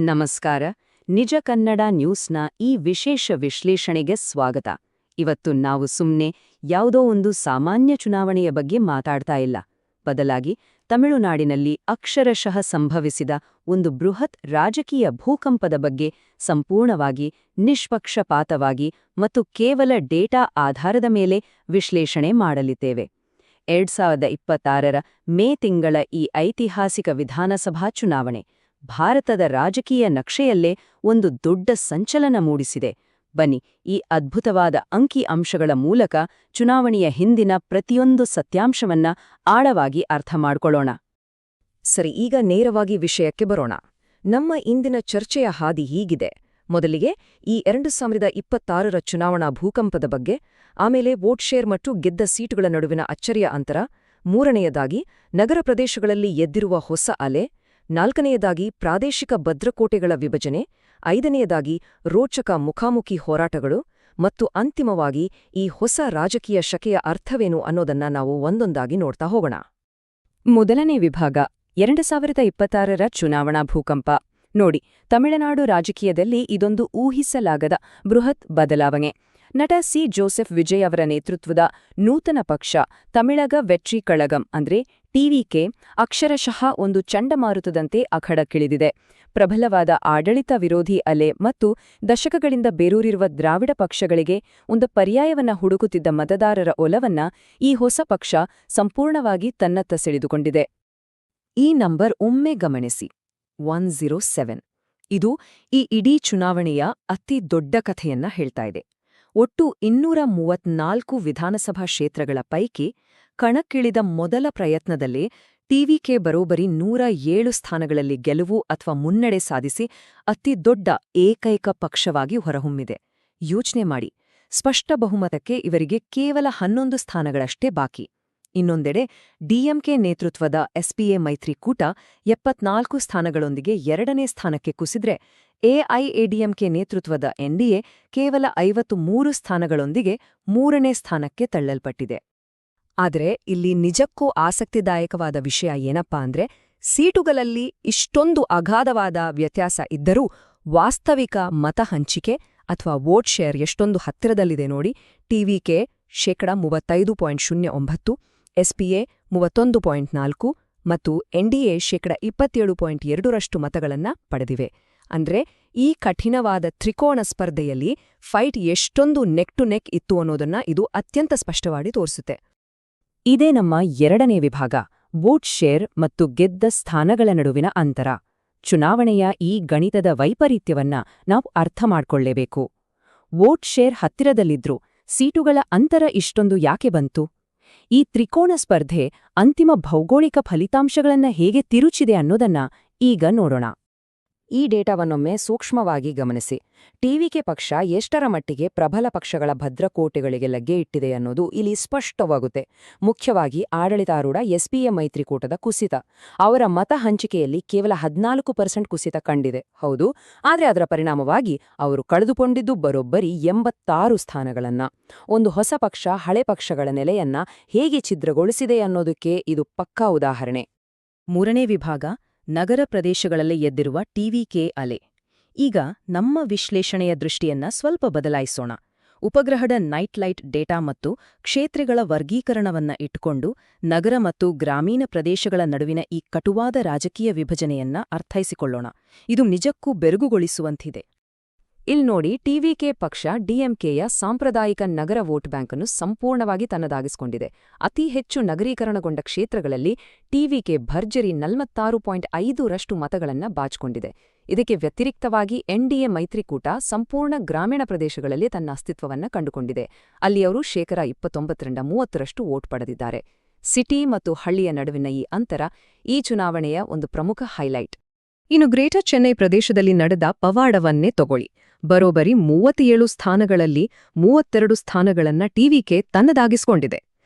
ನಮಸ್ಕಾರ. ನಿಜ ಕನ್ನಡ ನ್ಯೂಸ್ನ ಈ ವಿಶೇಷ ವಿಶ್ಲೇಷಣೆಗೆ ಸ್ವಾಗತ. ಇವತ್ತು ನಾವು ಸುಮ್ನೆ ಯಾವುದೋ ಒಂದು ಸಾಮಾನ್ಯ ಚುನಾವಣೆಯ ಬಗ್ಗೆ ಮಾತಾಡ್ತಾ ಇಲ್ಲ. ಬದಲಾಗಿ ತಮಿಳುನಾಡಿನಲ್ಲಿ ಅಕ್ಷರಶಃ ಸಂಭವಿಸಿದ ಒಂದು ಬೃಹತ್ ರಾಜಕೀಯ ಭೂಕಂಪದ ಬಗ್ಗೆ ಸಂಪೂರ್ಣವಾಗಿ, ನಿಷ್ಪಕ್ಷಪಾತವಾಗಿ ಮತ್ತು ಕೇವಲ ಡೇಟಾ ಆಧಾರದ ಮೇಲೆ ವಿಶ್ಲೇಷಣೆ ಮಾಡಲಿದ್ದೇವೆ. 2026ರ ಮೇ ತಿಂಗಳ ಈ ಐತಿಹಾಸಿಕ ವಿಧಾನಸಭಾ ಚುನಾವಣೆ ಭಾರತದ ರಾಜಕೀಯ ನಕ್ಷೆಯಲ್ಲೇ ಒಂದು ದೊಡ್ಡ ಸಂಚಲನ ಮೂಡಿಸಿದೆ. ಬನ್ನಿ, ಈ ಅದ್ಭುತವಾದ ಅಂಕಿ ಅಂಶಗಳ ಮೂಲಕ ಚುನಾವಣೆಯ ಹಿಂದಿನ ಪ್ರತಿಯೊಂದು ಸತ್ಯಾಂಶವನ್ನ ಆಳವಾಗಿ ಅರ್ಥ ಮಾಡ್ಕೊಳ್ಳೋಣ. ಸರಿ, ಈಗ ನೇರವಾಗಿ ವಿಷಯಕ್ಕೆ ಬರೋಣ. ನಮ್ಮ ಇಂದಿನ ಚರ್ಚೆಯ ಹಾದಿ ಹೀಗಿದೆ. ಮೊದಲಿಗೆ ಈ 2026ರ ಚುನಾವಣಾ ಭೂಕಂಪದ ಬಗ್ಗೆ, ಆಮೇಲೆ ವೋಟ್ ಶೇರ್ ಮತ್ತು ಗೆದ್ದ ಸೀಟುಗಳ ನಡುವಿನ ಅಚ್ಚರಿಯ ಅಂತರ, ಮೂರನೆಯದಾಗಿ ನಗರ ಪ್ರದೇಶಗಳಲ್ಲಿ ಎದ್ದಿರುವ ಹೊಸ ಅಲೆ, ನಾಲ್ಕನೆಯದಾಗಿ ಪ್ರಾದೇಶಿಕ ಭದ್ರಕೋಟೆಗಳ ವಿಭಜನೆ, ಐದನೆಯದಾಗಿ ರೋಚಕ ಮುಖಾಮುಖಿ ಹೋರಾಟಗಳು ಮತ್ತು ಅಂತಿಮವಾಗಿ ಈ ಹೊಸ ರಾಜಕೀಯ ಶಕೆಯ ಅರ್ಥವೇನು ಅನ್ನೋದನ್ನ ನಾವು ಒಂದೊಂದಾಗಿ ನೋಡ್ತಾ ಹೋಗೋಣ. ಮೊದಲನೇ ವಿಭಾಗ, 2026ರ ಚುನಾವಣಾ ಭೂಕಂಪ. ನೋಡಿ, ತಮಿಳುನಾಡು ರಾಜಕೀಯದಲ್ಲಿ ಇದೊಂದು ಊಹಿಸಲಾಗದ ಬೃಹತ್ ಬದಲಾವಣೆ. ನಟ ಸಿ ಜೋಸೆಫ್ ವಿಜಯ್ ಅವರ ನೇತೃತ್ವದ ನೂತನ ಪಕ್ಷ ತಮಿಳಗ ವೆಟ್ರಿ ಕಳಗಂ ಅಂದ್ರೆ ಟಿವಿಕೆ ಅಕ್ಷರಶಃ ಒಂದು ಚಂಡಮಾರುತದಂತೆ ಅಖಡಕ್ಕಿಳಿದಿದೆ. ಪ್ರಬಲವಾದ ಆಡಳಿತ ವಿರೋಧಿ ಅಲೆ ಮತ್ತು ದಶಕಗಳಿಂದ ಬೇರೂರಿರುವ ದ್ರಾವಿಡ ಪಕ್ಷಗಳಿಗೆ ಒಂದು ಪರ್ಯಾಯವನ್ನ ಹುಡುಕುತ್ತಿದ್ದ ಮತದಾರರ ಒಲವನ್ನ ಈ ಹೊಸ ಪಕ್ಷ ಸಂಪೂರ್ಣವಾಗಿ ತನ್ನತ್ತ ಸೆಳೆದುಕೊಂಡಿದೆ. ಈ ನಂಬರ್ ಒಮ್ಮೆ ಗಮನಿಸಿ, 107. ಇದು ಈ ಇಡೀ ಚುನಾವಣೆಯ ಅತಿ ದೊಡ್ಡ ಕಥೆಯನ್ನ ಹೇಳ್ತಾ ಇದೆ. ಒಟ್ಟು 234 ವಿಧಾನಸಭಾ ಕ್ಷೇತ್ರಗಳ ಪೈಕಿ ಕಣಕ್ಕಿಳಿದ ಮೊದಲ ಪ್ರಯತ್ನದಲ್ಲೇ ಟಿವಿಕೆ ಬರೋಬ್ಬರಿ 107 ಸ್ಥಾನಗಳಲ್ಲಿ ಗೆಲುವು ಅಥವಾ ಮುನ್ನಡೆ ಸಾಧಿಸಿ ಅತಿ ದೊಡ್ಡ ಏಕೈಕ ಪಕ್ಷವಾಗಿ ಹೊರಹೊಮ್ಮಿದೆ. ಯೋಚನೆ ಮಾಡಿ, ಸ್ಪಷ್ಟ ಬಹುಮತಕ್ಕೆ ಇವರಿಗೆ ಕೇವಲ 11 ಸ್ಥಾನಗಳಷ್ಟೇ ಬಾಕಿ. ಇನ್ನೊಂದೆಡೆ ಡಿಎಂಕೆ ನೇತೃತ್ವದ ಎಸ್ಪಿಎ ಮೈತ್ರಿಕೂಟ 74 ಸ್ಥಾನಗಳೊಂದಿಗೆ ಎರಡನೇ ಸ್ಥಾನಕ್ಕೆ ಕುಸಿದ್ರೆ, ಎಐಎಡಿಎಂಕೆ ನೇತೃತ್ವದ ಎನ್ಡಿಎ ಕೇವಲ 53 ಸ್ಥಾನಗಳೊಂದಿಗೆ ಮೂರನೇ ಸ್ಥಾನಕ್ಕೆ ತಳ್ಳಲ್ಪಟ್ಟಿದೆ. ಆದರೆ ಇಲ್ಲಿ ನಿಜಕ್ಕೂ ಆಸಕ್ತಿದಾಯಕವಾದ ವಿಷಯ ಏನಪ್ಪಾ ಅಂದ್ರೆ, ಸೀಟುಗಳಲ್ಲಿ ಇಷ್ಟೊಂದು ಅಗಾಧವಾದ ವ್ಯತ್ಯಾಸ ಇದ್ದರೂ ವಾಸ್ತವಿಕ ಮತ ಹಂಚಿಕೆ ಅಥವಾ ವೋಟ್ ಶೇರ್ ಎಷ್ಟೊಂದು ಹತ್ತಿರದಲ್ಲಿದೆ ನೋಡಿ. ಟಿವಿಕೆ 35.09%, ಎಸ್ಪಿಎ 31.4% ಮತ್ತು ಎನ್ಡಿಎ 27.2% ಮತಗಳನ್ನ ಪಡೆದಿವೆ. ಅಂದ್ರೆ ಈ ಕಠಿಣವಾದ ತ್ರಿಕೋಣ ಸ್ಪರ್ಧೆಯಲ್ಲಿ ಫೈಟ್ ಎಷ್ಟೊಂದು ನೆಕ್ ಟು ನೆಕ್ ಇತ್ತು ಅನ್ನೋದನ್ನ ಇದು ಅತ್ಯಂತ ಸ್ಪಷ್ಟವಾಗಿ ತೋರಿಸುತ್ತೆ. ಇದೇ ನಮ್ಮ ಎರಡನೇ ವಿಭಾಗ, ವೋಟ್ ಶೇರ್ ಮತ್ತು ಗೆದ್ದ ಸ್ಥಾನಗಳ ನಡುವಿನ ಅಂತರ. ಚುನಾವಣೆಯ ಈ ಗಣಿತದ ವೈಪರೀತ್ಯವನ್ನ ನಾವು ಅರ್ಥ ಮಾಡ್ಕೊಳ್ಳೇಬೇಕು. ವೋಟ್ ಶೇರ್ ಹತ್ತಿರದಲ್ಲಿದ್ರೂ ಸೀಟುಗಳ ಅಂತರ ಇಷ್ಟೊಂದು ಯಾಕೆ ಬಂತು? ಈ ತ್ರಿಕೋಣ ಸ್ಪರ್ಧೆ ಅಂತಿಮ ಭೌಗೋಳಿಕ ಫಲಿತಾಂಶಗಳನ್ನ ಹೇಗೆ ತಿರುಚಿದೆ ಅನ್ನೋದನ್ನ ಈಗ ನೋಡೋಣ. ಈ ಡೇಟಾವನ್ನೊಮ್ಮೆ ಸೂಕ್ಷ್ಮವಾಗಿ ಗಮನಿಸಿ. ಟಿವಿಕೆ ಪಕ್ಷ ಎಷ್ಟರ ಮಟ್ಟಿಗೆ ಪ್ರಬಲ ಪಕ್ಷಗಳ ಭದ್ರಕೋಟೆಗಳಿಗೆ ಲಗ್ಗೆ ಇಟ್ಟಿದೆ ಅನ್ನೋದು ಇಲ್ಲಿ ಸ್ಪಷ್ಟವಾಗುತ್ತೆ. ಮುಖ್ಯವಾಗಿ ಆಡಳಿತಾರೂಢ ಎಸ್ಪಿಎ ಮೈತ್ರಿಕೂಟದ ಕುಸಿತ. ಅವರ ಮತ ಹಂಚಿಕೆಯಲ್ಲಿ ಕೇವಲ 14% ಕುಸಿತ ಕಂಡಿದೆ, ಹೌದು. ಆದರೆ ಅದರ ಪರಿಣಾಮವಾಗಿ ಅವರು ಕಳೆದುಕೊಂಡಿದ್ದು ಬರೋಬ್ಬರಿ 86 ಸ್ಥಾನಗಳನ್ನ. ಒಂದು ಹೊಸ ಪಕ್ಷ ಹಳೆ ಪಕ್ಷಗಳ ನೆಲೆಯನ್ನ ಹೇಗೆ ಛಿದ್ರಗೊಳಿಸಿದೆ ಅನ್ನೋದಕ್ಕೆ ಇದು ಪಕ್ಕಾ ಉದಾಹರಣೆ. ಮೂರನೇ ವಿಭಾಗ, ನಗರ ಪ್ರದೇಶಗಳಲ್ಲಿ ಎದ್ದಿರುವ ಟಿವಿಕೆ ಅಲೆ. ಈಗ ನಮ್ಮ ವಿಶ್ಲೇಷಣೆಯ ದೃಷ್ಟಿಯನ್ನ ಸ್ವಲ್ಪ ಬದಲಾಯಿಸೋಣ. ಉಪಗ್ರಹದ ನೈಟ್ ಲೈಟ್ ಡೇಟಾ ಮತ್ತು ಕ್ಷೇತ್ರಗಳ ವರ್ಗೀಕರಣವನ್ನ ಇಟ್ಟುಕೊಂಡು ನಗರ ಮತ್ತು ಗ್ರಾಮೀಣ ಪ್ರದೇಶಗಳ ನಡುವಿನ ಈ ಕಟುವಾದ ರಾಜಕೀಯ ವಿಭಜನೆಯನ್ನ ಅರ್ಥೈಸಿಕೊಳ್ಳೋಣ. ಇದು ನಿಜಕ್ಕೂ ಬೆರಗುಗೊಳಿಸುವಂತಿದೆ. ಇಲ್ಲಿ ನೋಡಿ, ಟಿವಿಕೆ ಪಕ್ಷ ಡಿಎಂಕೆಯ ಸಾಂಪ್ರದಾಯಿಕ ನಗರ ವೋಟ್ ಬ್ಯಾಂಕನ್ನು ಸಂಪೂರ್ಣವಾಗಿ ತನ್ನದಾಗಿಸಿಕೊಂಡಿದೆ. ಅತಿ ಹೆಚ್ಚು ನಗರೀಕರಣಗೊಂಡ ಕ್ಷೇತ್ರಗಳಲ್ಲಿ ಟಿವಿಕೆ ಭರ್ಜರಿ 46.5% ಮತಗಳನ್ನು ಬಾಚಿಕೊಂಡಿದೆ. ಇದಕ್ಕೆ ವ್ಯತಿರಿಕ್ತವಾಗಿ ಎನ್ಡಿಎ ಮೈತ್ರಿಕೂಟ ಸಂಪೂರ್ಣ ಗ್ರಾಮೀಣ ಪ್ರದೇಶಗಳಲ್ಲಿ ತನ್ನ ಅಸ್ತಿತ್ವವನ್ನು ಕಂಡುಕೊಂಡಿದೆ. ಅಲ್ಲಿ ಅವರು 29.30% ವೋಟ್ ಪಡೆದಿದ್ದಾರೆ. ಸಿಟಿ ಮತ್ತು ಹಳ್ಳಿಯ ನಡುವಿನ ಈ ಅಂತರ ಈ ಚುನಾವಣೆಯ ಒಂದು ಪ್ರಮುಖ ಹೈಲೈಟ್. ಇನ್ನು ಗ್ರೇಟರ್ ಚೆನ್ನೈ ಪ್ರದೇಶದಲ್ಲಿ ನಡೆದ ಪವಾಡವನ್ನೇ ತಗೊಳ್ಳಿ. ಬರೋಬ್ಬರಿ 37 ಸ್ಥಾನಗಳಲ್ಲಿ 32 ಸ್ಥಾನಗಳನ್ನ ಟಿವಿಕೆ ತನ್ನದಾಗಿಸಿಕೊಂಡಿದೆ.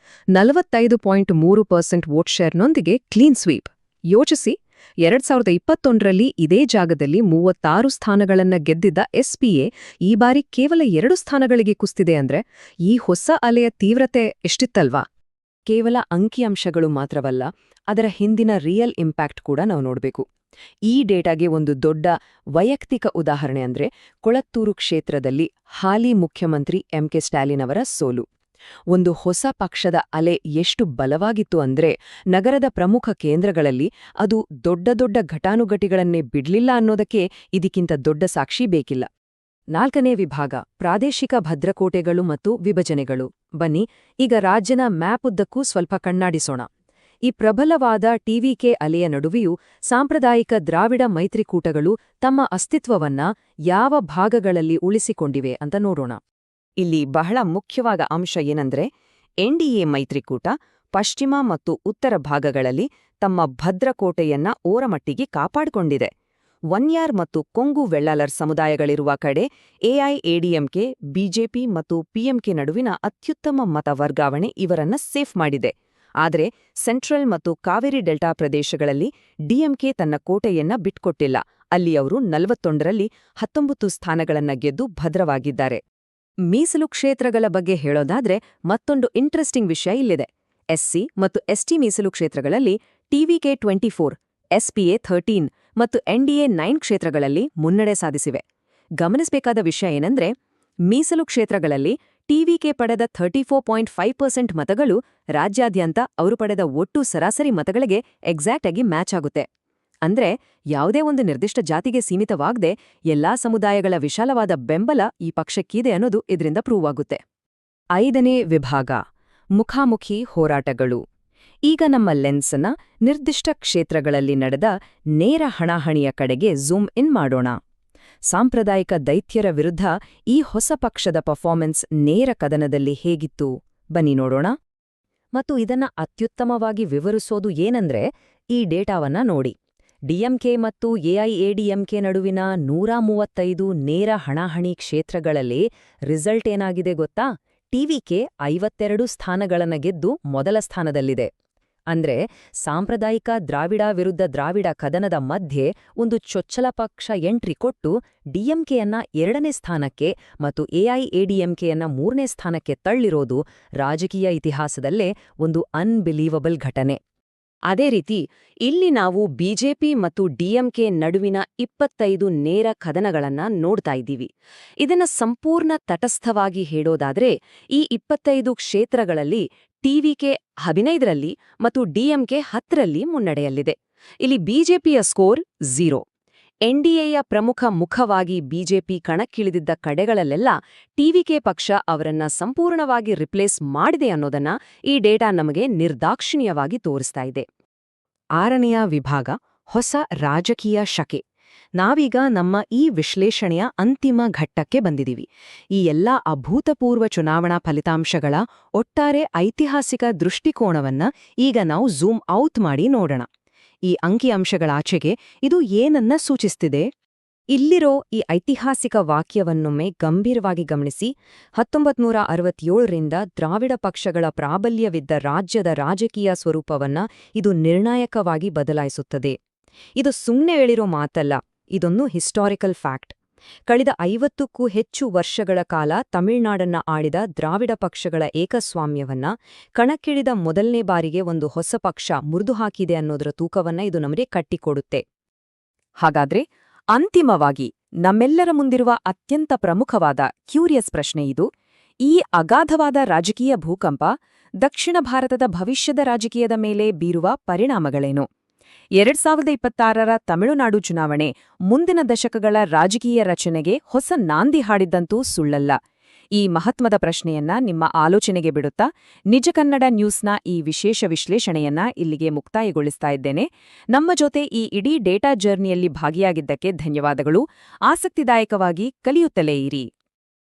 45.3% ವೋಟ್ ಶೇರ್ನೊಂದಿಗೆ ಕ್ಲೀನ್ ಸ್ವೀಪ್. ಯೋಚಿಸಿ, 2021ರಲ್ಲಿ ಇದೇ ಜಾಗದಲ್ಲಿ 36 ಸ್ಥಾನಗಳನ್ನ ಗೆದ್ದಿದ್ದ ಎಸ್ಪಿಎ ಈ ಬಾರಿ ಕೇವಲ 2 ಸ್ಥಾನಗಳಿಗೆ ಕುಸ್ತಿದೆ ಅಂದ್ರೆ ಈ ಹೊಸ ಅಲೆಯ ತೀವ್ರತೆ ಎಷ್ಟಿತ್ತಲ್ವಾ? ಕೇವಲ ಅಂಕಿಅಂಶಗಳು ಮಾತ್ರವಲ್ಲ, ಅದರ ಹಿಂದಿನ ರಿಯಲ್ ಇಂಪ್ಯಾಕ್ಟ್ ಕೂಡ ನಾವು ನೋಡಬೇಕು. ಈ ಡೇಟಾಗೆ ಒಂದು ದೊಡ್ಡ ವೈಯಕ್ತಿಕ ಉದಾಹರಣೆ ಅಂದ್ರೆ ಕೊಳತ್ತೂರು ಕ್ಷೇತ್ರದಲ್ಲಿ ಹಾಲಿ ಮುಖ್ಯಮಂತ್ರಿ ಎಂಕೆ ಸ್ಟಾಲಿನ್ ಅವರ ಸೋಲು. ಒಂದು ಹೊಸ ಪಕ್ಷದ ಅಲೆ ಎಷ್ಟು ಬಲವಾಗಿತ್ತು ಅಂದ್ರೆ ನಗರದ ಪ್ರಮುಖ ಕೇಂದ್ರಗಳಲ್ಲಿ ಅದು ದೊಡ್ಡ ದೊಡ್ಡ ಘಟಾನುಘಟಿಗಳನ್ನೇ ಬಿಡ್ಲಿಲ್ಲ ಅನ್ನೋದಕ್ಕೆ ಇದಕ್ಕಿಂತ ದೊಡ್ಡ ಸಾಕ್ಷಿ ಬೇಕಿಲ್ಲ. 4ನೇ ವಿಭಾಗ, ಪ್ರಾದೇಶಿಕ ಭದ್ರಕೋಟೆಗಳು ಮತ್ತು ವಿಭಜನೆಗಳು. ಬನ್ನಿ ಈಗ ರಾಜ್ಯನ ಮ್ಯಾಪ್ ಉದ್ದಕ್ಕೂ ಸ್ವಲ್ಪ ಕಣ್ಣಾಡಿಸೋಣ. ಈ ಪ್ರಬಲವಾದ ಟಿವಿಕೆ ಅಲೆಯ ನಡುವೆಯೂ ಸಾಂಪ್ರದಾಯಿಕ ದ್ರಾವಿಡ ಮೈತ್ರಿಕೂಟಗಳು ತಮ್ಮ ಅಸ್ತಿತ್ವವನ್ನ ಯಾವ ಭಾಗಗಳಲ್ಲಿ ಉಳಿಸಿಕೊಂಡಿವೆ ಅಂತ ನೋಡೋಣ. ಇಲ್ಲಿ ಬಹಳ ಮುಖ್ಯವಾದ ಅಂಶ ಏನಂದ್ರೆ ಎನ್ಡಿಎ ಮೈತ್ರಿಕೂಟ ಪಶ್ಚಿಮ ಮತ್ತು ಉತ್ತರ ಭಾಗಗಳಲ್ಲಿ ತಮ್ಮ ಭದ್ರಕೋಟೆಯನ್ನ ಓರಮಟ್ಟಿಗೆ ಕಾಪಾಡಿಕೊಂಡಿದೆ. ವನ್ಯಾರ್ ಮತ್ತು ಕೊಂಗು ವೆಳ್ಳಾಲರ್ ಸಮುದಾಯಗಳಿರುವ ಕಡೆ ಎಐಎಡಿಎಂಕೆ, ಬಿಜೆಪಿ ಮತ್ತು ಪಿಎಂಕೆ ನಡುವಿನ ಅತ್ಯುತ್ತಮ ಮತ ವರ್ಗಾವಣೆ ಇವರನ್ನ ಸೇಫ್ ಮಾಡಿದೆ. ಆದರೆ ಸೆಂಟ್ರಲ್ ಮತ್ತು ಕಾವೇರಿ ಡೆಲ್ಟಾ ಪ್ರದೇಶಗಳಲ್ಲಿ ಡಿಎಂಕೆ ತನ್ನ ಕೋಟೆಯನ್ನ ಬಿಟ್ಕೊಟ್ಟಿಲ್ಲ. ಅಲ್ಲಿ ಅವರು 41ರಲ್ಲಿ 19 ಸ್ಥಾನಗಳನ್ನ ಗೆದ್ದು ಭದ್ರವಾಗಿದ್ದಾರೆ. ಮೀಸಲು ಕ್ಷೇತ್ರಗಳ ಬಗ್ಗೆ ಹೇಳೋದಾದ್ರೆ ಮತ್ತೊಂದು ಇಂಟ್ರೆಸ್ಟಿಂಗ್ ವಿಷಯ ಇಲ್ಲಿದೆ. ಎಸ್ಸಿ ಮತ್ತು ಎಸ್ಟಿ ಮೀಸಲು ಕ್ಷೇತ್ರಗಳಲ್ಲಿ ಟಿವಿಕೆ 24, ಎಸ್ಪಿಎ 13 ಮತ್ತು ಎನ್ಡಿಎ 9 ಕ್ಷೇತ್ರಗಳಲ್ಲಿ ಮುನ್ನಡೆ ಸಾಧಿಸಿವೆ. ಗಮನಿಸಬೇಕಾದ ವಿಷಯ ಏನಂದ್ರೆ ಮೀಸಲು ಕ್ಷೇತ್ರಗಳಲ್ಲಿ ಟಿವಿಕೆ ಪಡೆದ 34.5% ಮತಗಳು ರಾಜ್ಯಾದ್ಯಂತ ಅವರು ಪಡೆದ ಒಟ್ಟು ಸರಾಸರಿ ಮತಗಳಿಗೆ ಎಕ್ಸಾಕ್ಟ್ ಆಗಿ ಮ್ಯಾಚ್ ಆಗುತ್ತೆ. ಅಂದ್ರೆ ಯಾವುದೇ ಒಂದು ನಿರ್ದಿಷ್ಟ ಜಾತಿಗೆ ಸೀಮಿತವಾಗದೆ ಎಲ್ಲಾ ಸಮುದಾಯಗಳ ವಿಶಾಲವಾದ ಬೆಂಬಲ ಈ ಪಕ್ಷಕ್ಕಿದೆ ಅನ್ನೋದು ಇದರಿಂದ ಪ್ರೂವ್ ಆಗುತ್ತೆ. 5ನೇ ವಿಭಾಗ, ಮುಖಾಮುಖಿ ಹೋರಾಟಗಳು. ಈಗ ನಮ್ಮ ಲೆನ್ಸನ್ನ ನಿರ್ದಿಷ್ಟ ಕ್ಷೇತ್ರಗಳಲ್ಲಿ ನಡೆದ ನೇರ ಹಣಾಹಣಿಯ ಕಡೆಗೆ ಝೂಮ್ ಇನ್ ಮಾಡೋಣ. ಸಾಂಪ್ರದಾಯಿಕ ದೈತ್ಯರ ವಿರುದ್ಧ ಈ ಹೊಸ ಪಕ್ಷದ ಪರ್ಫಾರ್ಮೆನ್ಸ್ ನೇರ ಕದನದಲ್ಲಿ ಹೇಗಿತ್ತು ಬನ್ನಿ ನೋಡೋಣ. ಮತ್ತು ಇದನ್ನ ಅತ್ಯುತ್ತಮವಾಗಿ ವಿವರಿಸೋದು ಏನಂದ್ರೆ ಈ ಡೇಟಾವನ್ನ ನೋಡಿ. ಡಿಎಂಕೆ ಮತ್ತು ಎಐಎಡಿಎಂಕೆ ನಡುವಿನ 135 ನೇರ ಹಣಾಹಣಿ ಕ್ಷೇತ್ರಗಳಲ್ಲಿ ರಿಸಲ್ಟ್ ಏನಾಗಿದೆ ಗೊತ್ತಾ? ಟಿವಿಕೆ 52 ಸ್ಥಾನಗಳನ್ನ ಗೆದ್ದು ಮೊದಲ ಸ್ಥಾನದಲ್ಲಿದೆ. ಅಂದ್ರೆ ಸಾಂಪ್ರದಾಯಿಕ ದ್ರಾವಿಡ ವಿರುದ್ಧ ದ್ರಾವಿಡ ಕದನದ ಮಧ್ಯೆ ಒಂದು ಚೊಚ್ಚಲ ಪಕ್ಷ ಎಂಟ್ರಿ ಕೊಟ್ಟು ಡಿಎಂಕೆಯನ್ನ 2ನೇ ಸ್ಥಾನಕ್ಕೆ ಮತ್ತು ಎಐಎಡಿಎಂಕೆಯನ್ನ 3ನೇ ಸ್ಥಾನಕ್ಕೆ ತಳ್ಳಿರೋದು ರಾಜಕೀಯ ಇತಿಹಾಸದಲ್ಲೇ ಒಂದು ಅನ್ಬಿಲೀವಬಲ್ ಘಟನೆ. ಅದೇ ರೀತಿ ಇಲ್ಲಿ ನಾವು ಬಿಜೆಪಿ ಮತ್ತು ಡಿಎಂಕೆ ನಡುವಿನ 25 ನೇರ ಕದನಗಳನ್ನ ನೋಡ್ತಾ ಇದ್ದೀವಿ. ಇದನ್ನ ಸಂಪೂರ್ಣ ತಟಸ್ಥವಾಗಿ ಹೇಳೋದಾದ್ರೆ ಈ 25 ಕ್ಷೇತ್ರಗಳಲ್ಲಿ ಟಿವಿಕೆ 15ರಲ್ಲಿ ಮತ್ತು ಡಿಎಂಕೆ 10ರಲ್ಲಿ ಮುನ್ನಡೆಯಲ್ಲಿದೆ. ಇಲ್ಲಿ ಬಿಜೆಪಿಯ ಸ್ಕೋರ್ 0. ಎನ್ಡಿಎಯ ಪ್ರಮುಖ ಮುಖವಾಗಿ ಬಿಜೆಪಿ ಕಣಕ್ಕಿಳಿದಿದ್ದ ಕಡೆಗಳಲ್ಲೆಲ್ಲ ಟಿವಿಕೆ ಪಕ್ಷ ಅವರನ್ನ ಸಂಪೂರ್ಣವಾಗಿ ರಿಪ್ಲೇಸ್ ಮಾಡಿದೆ ಅನ್ನೋದನ್ನ ಈ ಡೇಟಾ ನಮಗೆ ನಿರ್ದಾಕ್ಷಿಣ್ಯವಾಗಿ ತೋರಿಸ್ತಾ ಇದೆ. 6ನೆಯ ವಿಭಾಗ, ಹೊಸ ರಾಜಕೀಯ ಶಕೆ. ನಾವೀಗ ನಮ್ಮ ಈ ವಿಶ್ಲೇಷಣೆಯ ಅಂತಿಮ ಘಟ್ಟಕ್ಕೆ ಬಂದಿದ್ದೀವಿ. ಈ ಎಲ್ಲ ಅಭೂತಪೂರ್ವ ಚುನಾವಣಾ ಫಲಿತಾಂಶಗಳ ಒಟ್ಟಾರೆ ಐತಿಹಾಸಿಕ ದೃಷ್ಟಿಕೋನವನ್ನ ಈಗ ನಾವು ಝೂಮ್ ಔಟ್ ಮಾಡಿ ನೋಡೋಣ. ಈ ಅಂಕಿಅಂಶಗಳಾಚೆಗೆ ಇದು ಏನನ್ನ ಸೂಚಿಸ್ತಿದೆ? ಇಲ್ಲಿರೋ ಈ ಐತಿಹಾಸಿಕ ವಾಕ್ಯವನ್ನೊಮ್ಮೆ ಗಂಭೀರವಾಗಿ ಗಮನಿಸಿ. 1967ರಿಂದ ದ್ರಾವಿಡ ಪಕ್ಷಗಳ ಪ್ರಾಬಲ್ಯವಿದ್ದ ರಾಜ್ಯದ ರಾಜಕೀಯ ಸ್ವರೂಪವನ್ನ ಇದು ನಿರ್ಣಾಯಕವಾಗಿ ಬದಲಾಯಿಸುತ್ತದೆ. ಇದು ಸುಮ್ಮನೆ ಹೇಳಿರೋ ಮಾತಲ್ಲ, ಇದೊಂದು ಹಿಸ್ಟಾರಿಕಲ್ ಫ್ಯಾಕ್ಟ್. ಕಳೆದ 50ಕ್ಕೂ ಹೆಚ್ಚು ವರ್ಷಗಳ ಕಾಲ ತಮಿಳುನಾಡನ್ನ ಆಳಿದ ದ್ರಾವಿಡ ಪಕ್ಷಗಳ ಏಕಸ್ವಾಮ್ಯವನ್ನ ಕಣಕ್ಕಿಳಿದ ಮೊದಲನೇ ಬಾರಿಗೆ ಒಂದು ಹೊಸ ಪಕ್ಷ ಮುರಿದುಹಾಕಿದೆ ಅನ್ನೋದರ ತೂಕವನ್ನ ಇದು ನಮಗೆ ಕಟ್ಟಿಕೊಡುತ್ತೆ. ಹಾಗಾದ್ರೆ ಅಂತಿಮವಾಗಿ ನಮ್ಮೆಲ್ಲರ ಮುಂದಿರುವ ಅತ್ಯಂತ ಪ್ರಮುಖವಾದ ಕ್ಯೂರಿಯಸ್ ಪ್ರಶ್ನೆ ಇದು: ಈ ಅಗಾಧವಾದ ರಾಜಕೀಯ ಭೂಕಂಪ ದಕ್ಷಿಣ ಭಾರತದ ಭವಿಷ್ಯದ ರಾಜಕೀಯದ ಮೇಲೆ ಬೀರುವ ಪರಿಣಾಮಗಳೇನು? 2026ರ ತಮಿಳುನಾಡು ಚುನಾವಣೆ ಮುಂದಿನ ದಶಕಗಳ ರಾಜಕೀಯ ರಚನೆಗೆ ಹೊಸ ನಾಂದಿ ಹಾಡಿದ್ದಂತೂ ಸುಳ್ಳಲ್ಲ. ಈ ಮಹತ್ವದ ಪ್ರಶ್ನೆಯನ್ನ ನಿಮ್ಮ ಆಲೋಚನೆಗೆ ಬಿಡುತ್ತಾ ನಿಜ ಕನ್ನಡ ನ್ಯೂಸ್ನ ಈ ವಿಶೇಷ ವಿಶ್ಲೇಷಣೆಯನ್ನ ಇಲ್ಲಿಗೆ ಮುಕ್ತಾಯಗೊಳಿಸ್ತಾ ಇದ್ದೇನೆ. ನಮ್ಮ ಜೊತೆ ಈ ಇಡೀ ಡೇಟಾ ಜರ್ನಿಯಲ್ಲಿ ಭಾಗಿಯಾಗಿದ್ದಕ್ಕೆ ಧನ್ಯವಾದಗಳು. ಆಸಕ್ತಿದಾಯಕವಾಗಿ ಕಲಿಯುತ್ತಲೇ ಇರಿ.